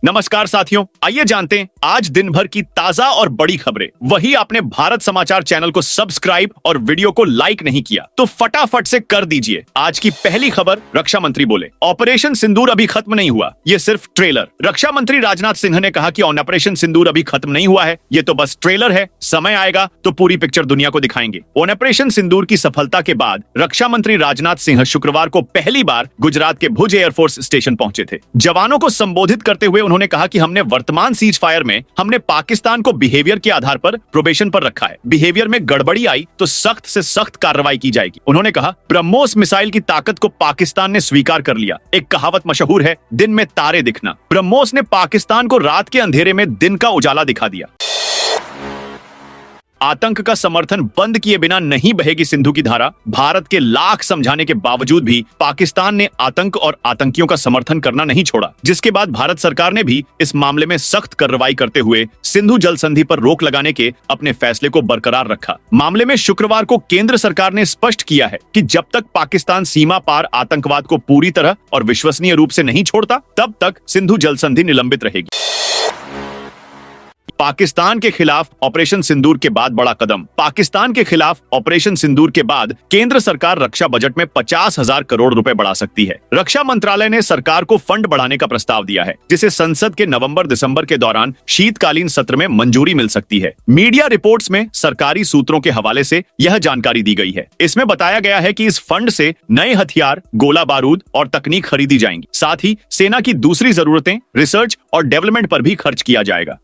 नमस्कार साथियों, आइए जानते हैं आज दिन भर की ताजा और बड़ी खबरें। वही आपने भारत समाचार चैनल को सब्सक्राइब और वीडियो को लाइक नहीं किया तो फटाफट से कर दीजिए। आज की पहली खबर, रक्षा मंत्री बोले ऑपरेशन सिंदूर अभी खत्म नहीं हुआ, ये सिर्फ ट्रेलर। रक्षा मंत्री राजनाथ सिंह ने कहा कि ऑपरेशन सिंदूर अभी खत्म नहीं हुआ है, ये तो बस ट्रेलर है, समय आएगा तो पूरी पिक्चर दुनिया को दिखाएंगे। ऑपरेशन सिंदूर की सफलता के बाद रक्षा मंत्री राजनाथ सिंह शुक्रवार को पहली बार गुजरात के भुज एयरफोर्स स्टेशन पहुंचे थे। जवानों को संबोधित करते हुए उन्होंने कहा कि हमने वर्तमान सीज फायर में हमने पाकिस्तान को बिहेवियर के आधार पर प्रोबेशन पर रखा है। बिहेवियर में गड़बड़ी आई तो सख्त से सख्त कार्रवाई की जाएगी। उन्होंने कहा ब्रह्मोस मिसाइल की ताकत को पाकिस्तान ने स्वीकार कर लिया। एक कहावत मशहूर है, दिन में तारे दिखना। ब्रह्मोस ने पाकिस्तान को रात के अंधेरे में दिन का उजाला दिखा दिया। आतंक का समर्थन बंद किए बिना नहीं बहेगी सिंधु की धारा। भारत के लाख समझाने के बावजूद भी पाकिस्तान ने आतंक और आतंकियों का समर्थन करना नहीं छोड़ा, जिसके बाद भारत सरकार ने भी इस मामले में सख्त कार्रवाई करते हुए सिंधु जल संधि पर रोक लगाने के अपने फैसले को बरकरार रखा। मामले में शुक्रवार को केंद्र सरकार ने स्पष्ट किया है कि जब तक पाकिस्तान सीमा पार आतंकवाद को पूरी तरह और विश्वसनीय रूप से नहीं छोड़ता, तब तक सिंधु जल संधि निलंबित रहेगी। पाकिस्तान के खिलाफ ऑपरेशन सिंदूर के बाद बड़ा कदम। पाकिस्तान के खिलाफ ऑपरेशन सिंदूर के बाद केंद्र सरकार रक्षा बजट में 50,000 करोड़ रुपए बढ़ा सकती है। रक्षा मंत्रालय ने सरकार को फंड बढ़ाने का प्रस्ताव दिया है, जिसे संसद के नवंबर-दिसंबर के दौरान शीतकालीन सत्र में मंजूरी मिल सकती है। मीडिया रिपोर्ट्स में सरकारी सूत्रों के हवाले से यह जानकारी दी गई है। इसमें बताया गया है कि इस फंड से नए हथियार, गोला बारूद और तकनीक खरीदी जाएंगी। साथ ही सेना की दूसरी जरूरतें, रिसर्च और डेवलपमेंट पर भी खर्च किया जाएगा।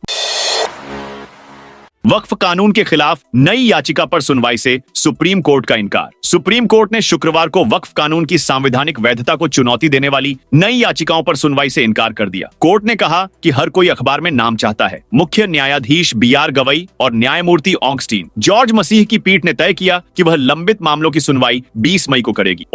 वक्फ कानून के खिलाफ नई याचिका पर सुनवाई से सुप्रीम कोर्ट का इनकार। सुप्रीम कोर्ट ने शुक्रवार को वक्फ कानून की संवैधानिक वैधता को चुनौती देने वाली नई याचिकाओं पर सुनवाई से इनकार कर दिया। कोर्ट ने कहा कि हर कोई अखबार में नाम चाहता है। मुख्य न्यायाधीश BR गवई और न्यायमूर्ति ऑगस्टीन जॉर्ज मसीह की पीठ ने तय किया कि वह लंबित मामलों की सुनवाई 20 मई को करेगी।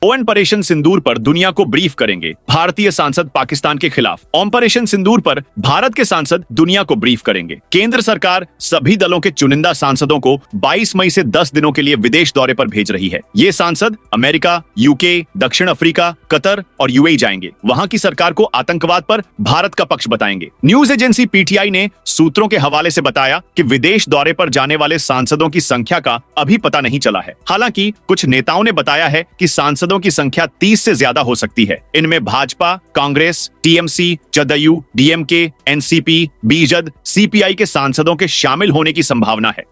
ऑपरेशन सिंदूर पर दुनिया को ब्रीफ करेंगे भारतीय सांसद पाकिस्तान के खिलाफ। ऑपरेशन सिंदूर पर भारत के सांसद दुनिया को ब्रीफ करेंगे। केंद्र सरकार सभी दलों के चुनिंदा सांसदों को 22 मई से 10 दिनों के लिए विदेश दौरे पर भेज रही है। ये सांसद अमेरिका, UK, दक्षिण अफ्रीका, कतर और UAE जाएंगे। वहां की सरकार को आतंकवाद पर भारत का पक्ष बताएंगे। न्यूज एजेंसी PTI ने सूत्रों के हवाले से बताया कि विदेश दौरे पर जाने वाले सांसदों की संख्या का अभी पता नहीं चला है। हालांकि कुछ नेताओं ने बताया है कि सांसदों की संख्या 30 से ज्यादा हो सकती है। इनमें Bhajpa, Congress, TMC, JDU, DMK, NCP, BJD, CPI के सांसदों के शामिल होने की संभावना है।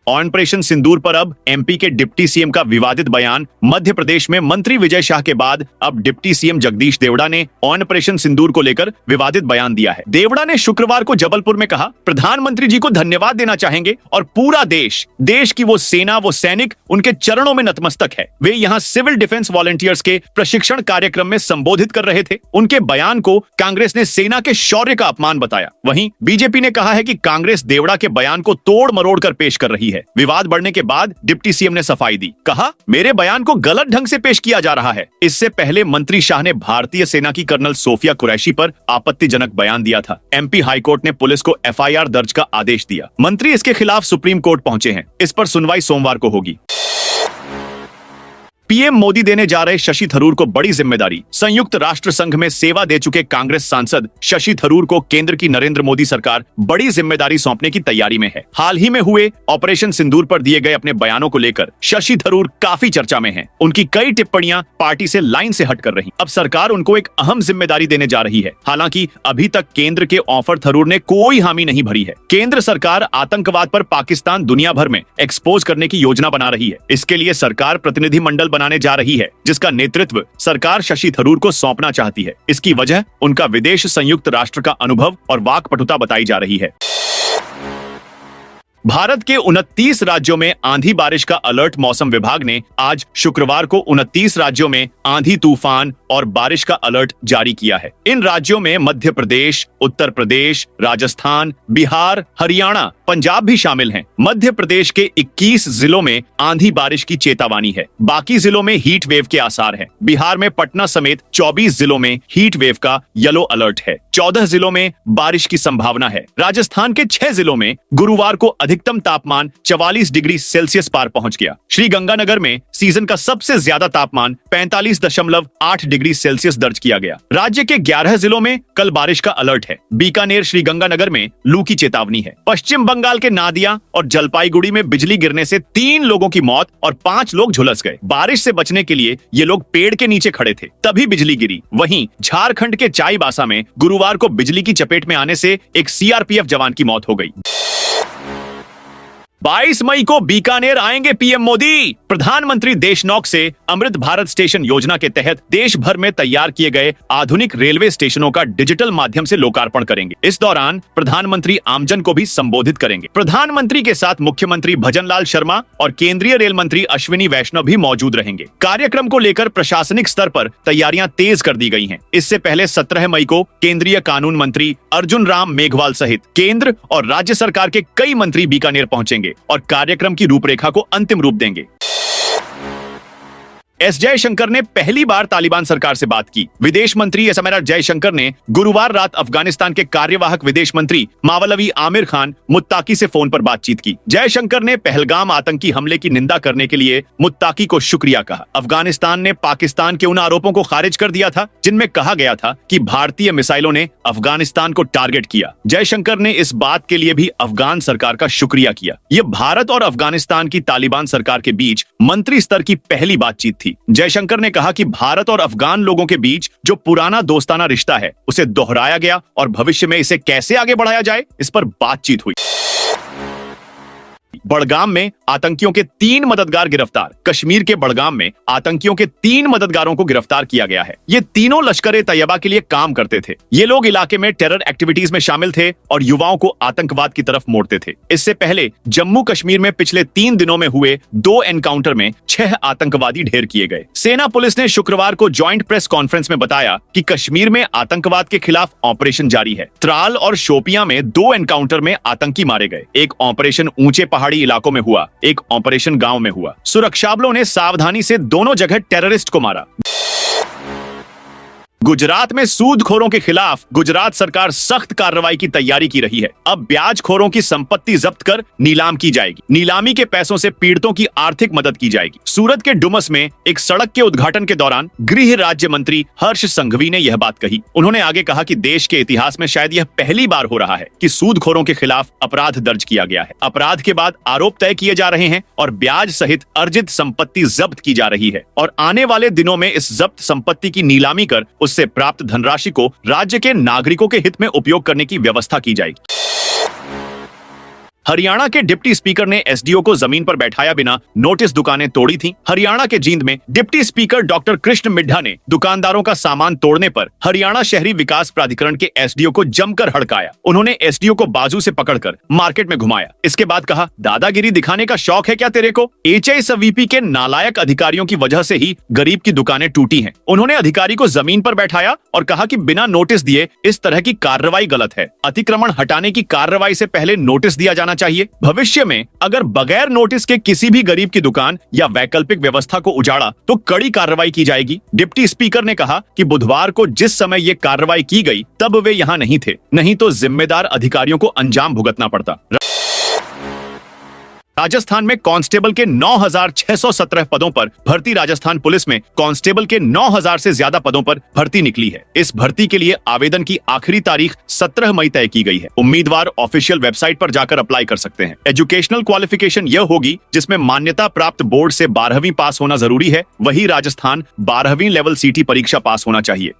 ऑपरेशन सिंदूर पर अब MP के डिप्टी CM का विवादित बयान। मध्य प्रदेश में मंत्री विजय शाह के बाद अब डिप्टी CM जगदीश देवड़ा ने ऑपरेशन सिंदूर को लेकर विवादित बयान दिया है। देवड़ा ने शुक्रवार को जबलपुर में कहा, प्रधानमंत्री जी को धन्यवाद देना चाहेंगे और पूरा देश की वो सेना, वो सैनिक उनके चरणों में नतमस्तक है। वे यहाँ सिविल डिफेंस वॉलंटियर्स के प्रशिक्षण कार्यक्रम में संबोधित कर रहे थे। उनके बयान को कांग्रेस ने सेना के शौर्य का अपमान बताया। वहीं बीजेपी ने कहा है कि कांग्रेस देवड़ा के बयान को तोड़ मरोड़ कर पेश कर रही है। विवाद बढ़ने के बाद डिप्टी CM ने सफाई दी, कहा मेरे बयान को गलत ढंग से पेश किया जा रहा है। इससे पहले मंत्री शाह ने भारतीय सेना की कर्नल सोफिया कुरैशी पर आपत्तिजनक बयान दिया था। MP हाईकोर्ट ने पुलिस को FIR दर्ज का आदेश दिया। मंत्री इसके खिलाफ सुप्रीम कोर्ट पहुंचे हैं। इस पर सुनवाई सोमवार को होगी। PM मोदी देने जा रहे शशि थरूर को बड़ी जिम्मेदारी। संयुक्त राष्ट्र संघ में सेवा दे चुके कांग्रेस सांसद शशि थरूर को केंद्र की नरेंद्र मोदी सरकार बड़ी जिम्मेदारी सौंपने की तैयारी में है। हाल ही में हुए ऑपरेशन सिंदूर पर दिए गए अपने बयानों को लेकर शशि थरूर काफी चर्चा में हैं। उनकी कई टिप्पणियां पार्टी से लाइन से हट कर रही। अब सरकार उनको एक अहम जिम्मेदारी देने जा रही है। हालांकि अभी तक केंद्र के ऑफर थरूर ने कोई हामी नहीं भरी है। केंद्र सरकार आतंकवाद पर पाकिस्तान दुनिया भर में एक्सपोज करने की योजना बना रही है। इसके लिए सरकार प्रतिनिधि मंडल बनाने जा रही है, जिसका नेतृत्व सरकार शशि थरूर को सौंपना चाहती है। इसकी वजह उनका विदेश संयुक्त राष्ट्र का अनुभव और वाकपटुता बताई जा रही है। भारत के 29 राज्यों में आंधी बारिश का अलर्ट मौसम विभाग ने आज शुक्रवार को 29 राज्यों में आंधी, तूफान और बारिश का अलर्ट जारी किया है। इन राज्यों में मध्य प्रदेश, उत्तर प्रदेश, राजस्थान, बिहार, हरियाणा, पंजाब भी शामिल हैं। मध्य प्रदेश के 21 जिलों में आंधी बारिश की चेतावनी है। बाकी जिलों में हीट वेव के आसार हैं। बिहार में पटना समेत 24 जिलों में हीट वेव का येलो अलर्ट है। 14 जिलों में बारिश की संभावना है। राजस्थान के 6 जिलों में गुरुवार को अधिक अधिकतम तापमान 44 डिग्री सेल्सियस पार पहुंच गया। श्रीगंगानगर में सीजन का सबसे ज्यादा तापमान 45.8 डिग्री सेल्सियस दर्ज किया गया। राज्य के 11 जिलों में कल बारिश का अलर्ट है। बीकानेर, श्रीगंगानगर में लू की चेतावनी है। पश्चिम बंगाल के नादिया और जलपाईगुड़ी में बिजली गिरने से 3 लोगों की मौत और 5 लोग झुलस गए। बारिश से बचने के लिए ये लोग पेड़ के नीचे खड़े थे, तभी बिजली गिरी। वहीं झारखंड के चाईबासा में गुरुवार को बिजली की चपेट में आने से एक सीआरपीएफ जवान की मौत हो गई। 22 मई को बीकानेर आएंगे पीएम मोदी। प्रधानमंत्री देशनौक से अमृत भारत स्टेशन योजना के तहत देश भर में तैयार किए गए आधुनिक रेलवे स्टेशनों का डिजिटल माध्यम से लोकार्पण करेंगे। इस दौरान प्रधानमंत्री आमजन को भी संबोधित करेंगे। प्रधानमंत्री के साथ मुख्यमंत्री भजनलाल शर्मा और केंद्रीय रेल मंत्री अश्विनी वैष्णव भी मौजूद रहेंगे। कार्यक्रम को लेकर प्रशासनिक स्तर पर तैयारियां तेज कर दी गई हैं। इससे पहले 17 मई को केंद्रीय कानून मंत्री अर्जुन राम मेघवाल सहित केंद्र और राज्य सरकार के कई मंत्री बीकानेर पहुंचेंगे और कार्यक्रम की रूपरेखा को अंतिम रूप देंगे। एस जयशंकर ने पहली बार तालिबान सरकार से बात की। विदेश मंत्री एस जयशंकर ने गुरुवार रात अफगानिस्तान के कार्यवाहक विदेश मंत्री मावलवी आमिर खान मुत्ताकी से फोन पर बातचीत की। जयशंकर ने पहलगाम आतंकी हमले की निंदा करने के लिए मुत्ताकी को शुक्रिया कहा। अफगानिस्तान ने पाकिस्तान के उन आरोपों को खारिज कर दिया था जिनमें कहा गया था कि भारतीय मिसाइलों ने अफगानिस्तान को टारगेट किया। जयशंकर ने इस बात के लिए भी अफगान सरकार का शुक्रिया किया। यह भारत और अफगानिस्तान की तालिबान सरकार के बीच मंत्री स्तर की पहली बातचीत थी। जयशंकर ने कहा कि भारत और अफगान लोगों के बीच जो पुराना दोस्ताना रिश्ता है उसे दोहराया गया और भविष्य में इसे कैसे आगे बढ़ाया जाए इस पर बातचीत हुई। बड़गाम में आतंकियों के 3 मददगार गिरफ्तार। कश्मीर के बड़गाम में आतंकियों के 3 मददगारों को गिरफ्तार किया गया है। ये तीनों लश्कर-ए-तैयबा के लिए काम करते थे। ये लोग इलाके में टेरर एक्टिविटीज में शामिल थे और युवाओं को आतंकवाद की तरफ मोड़ते थे। इससे पहले जम्मू कश्मीर में पिछले 3 दिनों में हुए 2 एनकाउंटर में 6 आतंकवादी ढेर किए गए। सेना पुलिस ने शुक्रवार को ज्वाइंट प्रेस कॉन्फ्रेंस में बताया कि कश्मीर में आतंकवाद के खिलाफ ऑपरेशन जारी है। त्राल और शोपियां में 2 एनकाउंटर में आतंकी मारे गए। एक ऑपरेशन ऊंचे पहाड़ी इलाकों में हुआ, एक ऑपरेशन गांव में हुआ। सुरक्षा बलों ने सावधानी से दोनों जगह टेररिस्ट को मारा। गुजरात में सूदखोरों के खिलाफ गुजरात सरकार सख्त कार्रवाई की तैयारी की रही है। अब ब्याजखोरों की संपत्ति जब्त कर नीलाम की जाएगी। नीलामी के पैसों से पीड़ितों की आर्थिक मदद की जाएगी। सूरत के डुमस में एक सड़क के उद्घाटन के दौरान गृह राज्य मंत्री हर्ष संघवी ने यह बात कही। उन्होंने आगे कहा कि देश के इतिहास में शायद यह पहली बार हो रहा है कि सूदखोरों के खिलाफ अपराध दर्ज किया गया है। अपराध के बाद आरोप तय किए जा रहे हैं और ब्याज सहित अर्जित संपत्ति जब्त की जा रही है और आने वाले दिनों में इस जब्त संपत्ति की नीलामी कर उससे प्राप्त धनराशि को राज्य के नागरिकों के हित में उपयोग करने की व्यवस्था की जाएगी। हरियाणा के डिप्टी स्पीकर ने एसडीओ को जमीन पर बैठाया बिना नोटिस दुकानें तोड़ी थीं। हरियाणा के जींद में deputy speaker doctor Krishna Middha ने दुकानदारों का सामान तोड़ने पर हरियाणा शहरी विकास प्राधिकरण के एसडीओ को जमकर हड़काया। उन्होंने एसडीओ को बाजू से पकड़कर मार्केट में घुमाया। इसके बाद कहा, दादागिरी दिखाने का शौक है क्या तेरे को? एचआईएसवीपी के नालायक अधिकारियों की वजह से ही गरीब की दुकानें टूटी हैं। उन्होंने अधिकारी को जमीन पर बैठाया और कहा कि बिना नोटिस दिए इस तरह की कार्रवाई गलत है। अतिक्रमण हटाने की कार्रवाई से पहले नोटिस दिया जाना चाहिए। भविष्य में अगर बगैर नोटिस के किसी भी गरीब की दुकान या वैकल्पिक व्यवस्था को उजाड़ा तो कड़ी कार्रवाई की जाएगी। डिप्टी स्पीकर ने कहा कि बुधवार को जिस समय ये कार्रवाई की गई तब वे यहां नहीं थे, नहीं तो जिम्मेदार अधिकारियों को अंजाम भुगतना पड़ता। राजस्थान में कांस्टेबल के 9,617 पदों पर भर्ती। राजस्थान पुलिस में कांस्टेबल के 9,000 से ज्यादा पदों पर भर्ती निकली है। इस भर्ती के लिए आवेदन की आखिरी तारीख 17 मई तय की गई है। उम्मीदवार ऑफिशियल वेबसाइट पर जाकर अप्लाई कर सकते हैं। एजुकेशनल क्वालिफिकेशन यह होगी जिसमें मान्यता प्राप्त बोर्ड से 12वीं पास होना जरूरी है। वही राजस्थान 12वीं लेवल सीटी परीक्षा पास होना चाहिए।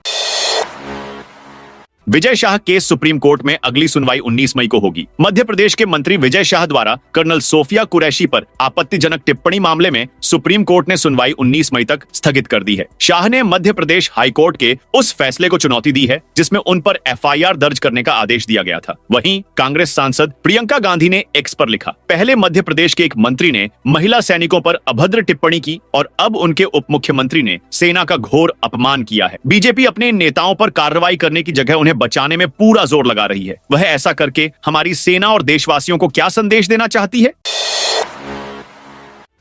Vijay Shah case supreme court में अगली सुनवाई 19 मई को होगी। मध्य प्रदेश के मंत्री विजय शाह द्वारा कर्नल सोफिया कुरैशी पर आपत्तिजनक टिप्पणी मामले में सुप्रीम कोर्ट ने सुनवाई 19 मई तक स्थगित कर दी है। शाह ने मध्य प्रदेश हाई कोर्ट के उस फैसले को चुनौती दी है जिसमें उन पर एफआईआर दर्ज करने का आदेश दिया गया था। वहीं कांग्रेस सांसद प्रियंका गांधी ने एक्स पर लिखा, पहले मध्य प्रदेश के एक मंत्री ने महिला सैनिकों पर अभद्र टिप्पणी की और अब उनके उप मुख्यमंत्री ने सेना का घोर अपमान किया है। बीजेपी अपने नेताओं पर कार्रवाई करने की जगह उन्हें बचाने में पूरा जोर लगा रही है। वह ऐसा करके हमारी सेना और देशवासियों को क्या संदेश देना चाहती है?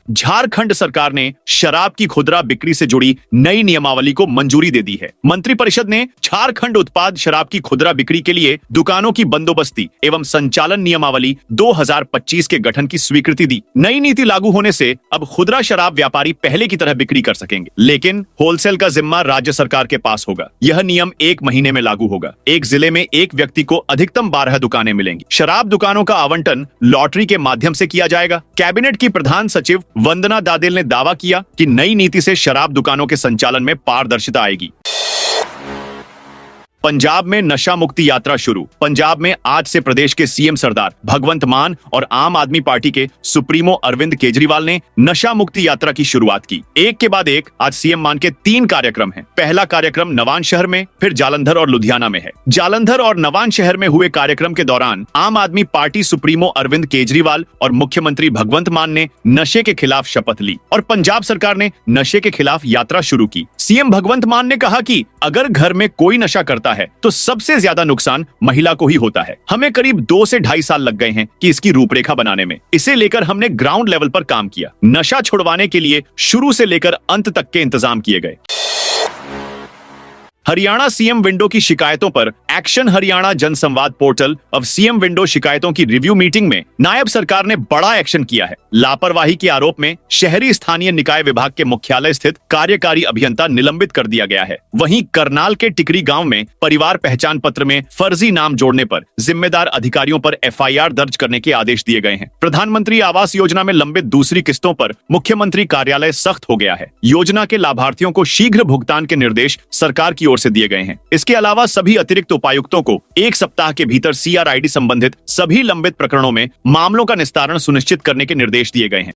झारखंड सरकार ने शराब की खुदरा बिक्री से जुड़ी नई नियमावली को मंजूरी दे दी है। मंत्रिपरिषद ने झारखंड उत्पाद शराब की खुदरा बिक्री के लिए दुकानों की बंदोबस्ती एवं संचालन नियमावली 2025 के गठन की स्वीकृति दी। नई नीति लागू होने से अब खुदरा शराब व्यापारी पहले की तरह बिक्री कर सकेंगे, लेकिन होलसेल का जिम्मा राज्य सरकार के पास होगा। यह नियम 1 महीने में लागू होगा। एक जिले में एक व्यक्ति को अधिकतम 12 दुकानें मिलेंगी। शराब दुकानों का आवंटन लॉटरी के माध्यम से किया जाएगा। कैबिनेट की प्रधान सचिव वंदना दादेल ने दावा किया कि नई नीति से शराब दुकानों के संचालन में पारदर्शिता आएगी। पंजाब में नशा मुक्ति यात्रा शुरू। पंजाब में आज से प्रदेश के सीएम सरदार भगवंत मान और आम आदमी पार्टी के सुप्रीमो अरविंद केजरीवाल ने नशा मुक्ति यात्रा की शुरुआत की। एक के बाद एक आज सीएम मान के 3 कार्यक्रम हैं। पहला कार्यक्रम नवानशहर में, फिर जालंधर और लुधियाना में है। जालंधर और नवानशहर में हुए कार्यक्रम के दौरान आम आदमी पार्टी सुप्रीमो अरविंद केजरीवाल और मुख्यमंत्री भगवंत मान ने नशे के खिलाफ शपथ ली और पंजाब सरकार ने नशे के खिलाफ यात्रा शुरू की। सीएम भगवंत मान ने कहा कि अगर घर में कोई नशा करता है तो सबसे ज्यादा नुकसान महिला को ही होता है। हमें करीब 2 से ढाई साल लग गए हैं कि इसकी रूपरेखा बनाने में। इसे लेकर हमने ग्राउंड लेवल पर काम किया। नशा छुड़वाने के लिए शुरू से लेकर अंत तक के इंतजाम किए गए। हरियाणा सीएम विंडो की शिकायतों पर एक्शन हरियाणा जनसंवाद पोर्टल अब सीएम विंडो शिकायतों की रिव्यू मीटिंग में नायब सरकार ने बड़ा एक्शन किया है। लापरवाही के आरोप में शहरी स्थानीय निकाय विभाग के मुख्यालय स्थित कार्यकारी अभियंता निलंबित कर दिया गया है। वहीं करनाल के टिकरी गांव में परिवार पहचान पत्र में फर्जी नाम जोड़ने पर जिम्मेदार अधिकारियों पर एफआईआर दर्ज करने के आदेश दिए गए हैं। प्रधानमंत्री आवास योजना में लंबित दूसरी किस्तों पर मुख्यमंत्री कार्यालय सख्त हो गया है। योजना के लाभार्थियों को शीघ्र भुगतान के निर्देश सरकार की ओर से दिए गए हैं। इसके अलावा सभी अतिरिक्त उपायुक्तों को 1 सप्ताह के भीतर सीआरआईडी संबंधित सभी लंबित प्रकरणों में मामलों का निस्तारण सुनिश्चित करने के निर्देश दिए गए हैं।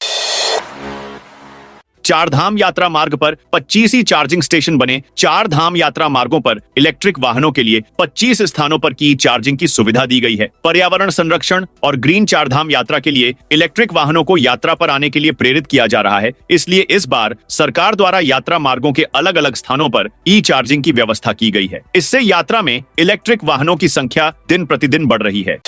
चार धाम यात्रा मार्ग पर 25 ही चार्जिंग स्टेशन बने। चार धाम यात्रा मार्गों पर इलेक्ट्रिक वाहनों के लिए 25 स्थानों पर की चार्जिंग की सुविधा दी गई है। पर्यावरण संरक्षण और ग्रीन चार धाम यात्रा के लिए इलेक्ट्रिक वाहनों को यात्रा पर आने के लिए प्रेरित किया जा रहा है। इसलिए इस बार सरकार द्वारा यात्रा मार्गों के अलग अलग स्थानों पर ई चार्जिंग की व्यवस्था की गई है। इससे यात्रा में इलेक्ट्रिक वाहनों की संख्या दिन प्रतिदिन बढ़ रही है।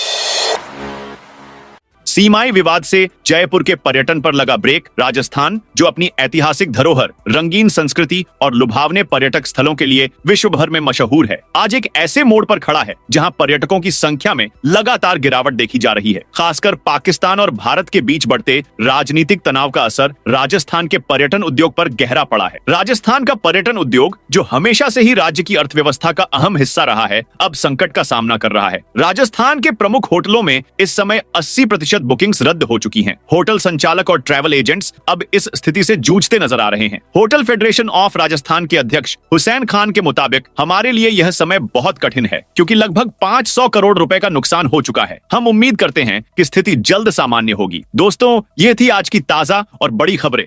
सीमाई विवाद से जयपुर के पर्यटन पर लगा ब्रेक। राजस्थान, जो अपनी ऐतिहासिक धरोहर, रंगीन संस्कृति और लुभावने पर्यटक स्थलों के लिए विश्व भर में मशहूर है, आज एक ऐसे मोड़ पर खड़ा है जहां पर्यटकों की संख्या में लगातार गिरावट देखी जा रही है। खासकर पाकिस्तान और भारत के बीच बढ़ते राजनीतिक तनाव का असर राजस्थान के पर्यटन उद्योग पर गहरा पड़ा है। राजस्थान का पर्यटन उद्योग, जो हमेशा से ही राज्य की अर्थव्यवस्था का अहम हिस्सा रहा है, अब संकट का सामना कर रहा है। राजस्थान के प्रमुख होटलों में इस समय 80% बुकिंग्स रद्द हो चुकी हैं। होटल संचालक और ट्रैवल एजेंट्स अब इस स्थिति से जूझते नजर आ रहे हैं। होटल फेडरेशन ऑफ राजस्थान के अध्यक्ष हुसैन खान के मुताबिक हमारे लिए यह समय बहुत कठिन है, क्योंकि लगभग 500 करोड़ रुपए का नुकसान हो चुका है। हम उम्मीद करते हैं कि स्थिति जल्द सामान्य होगी। दोस्तों, ये थी आज की ताजा और बड़ी खबरें।